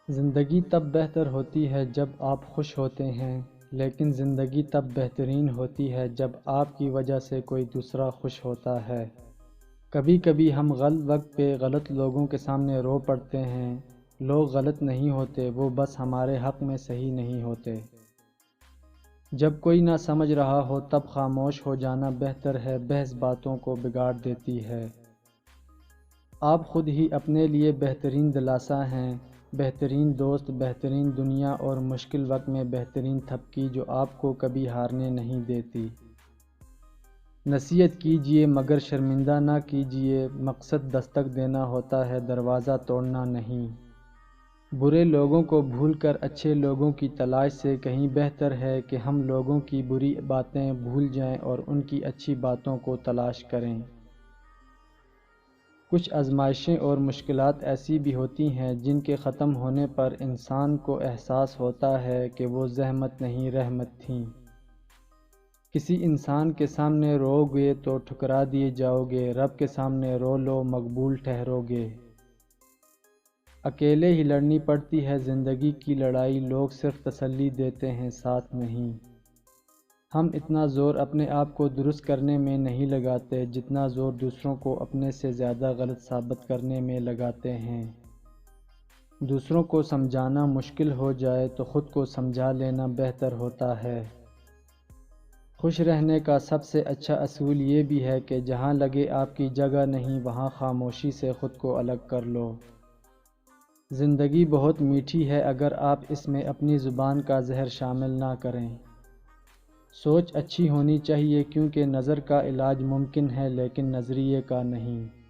زندگی تب بہتر ہوتی ہے جب آپ خوش ہوتے ہیں، لیکن زندگی تب بہترین ہوتی ہے جب آپ کی وجہ سے کوئی دوسرا خوش ہوتا ہے۔ کبھی کبھی ہم غلط وقت پہ غلط لوگوں کے سامنے رو پڑتے ہیں۔ لوگ غلط نہیں ہوتے، وہ بس ہمارے حق میں صحیح نہیں ہوتے۔ جب کوئی نہ سمجھ رہا ہو تب خاموش ہو جانا بہتر ہے، بحث باتوں کو بگاڑ دیتی ہے۔ آپ خود ہی اپنے لیے بہترین دلاسا ہیں، بہترین دوست، بہترین دنیا اور مشکل وقت میں بہترین تھپکی جو آپ کو کبھی ہارنے نہیں دیتی۔ نصیحت کیجیے مگر شرمندہ نہ کیجیے، مقصد دستک دینا ہوتا ہے، دروازہ توڑنا نہیں۔ برے لوگوں کو بھول کر اچھے لوگوں کی تلاش سے کہیں بہتر ہے کہ ہم لوگوں کی بری باتیں بھول جائیں اور ان کی اچھی باتوں کو تلاش کریں۔ کچھ آزمائشیں اور مشکلات ایسی بھی ہوتی ہیں جن کے ختم ہونے پر انسان کو احساس ہوتا ہے کہ وہ زحمت نہیں رحمت تھیں۔ کسی انسان کے سامنے رو گے تو ٹھکرا دیے جاؤ گے، رب کے سامنے رو لو مقبول ٹھہرو گے۔ اکیلے ہی لڑنی پڑتی ہے زندگی کی لڑائی، لوگ صرف تسلی دیتے ہیں ساتھ نہیں۔ ہم اتنا زور اپنے آپ کو درست کرنے میں نہیں لگاتے جتنا زور دوسروں کو اپنے سے زیادہ غلط ثابت کرنے میں لگاتے ہیں۔ دوسروں کو سمجھانا مشکل ہو جائے تو خود کو سمجھا لینا بہتر ہوتا ہے۔ خوش رہنے کا سب سے اچھا اصول یہ بھی ہے کہ جہاں لگے آپ کی جگہ نہیں وہاں خاموشی سے خود کو الگ کر لو۔ زندگی بہت میٹھی ہے اگر آپ اس میں اپنی زبان کا زہر شامل نہ کریں۔ سوچ اچھی ہونی چاہیے کیونکہ نظر کا علاج ممکن ہے لیکن نظریے کا نہیں۔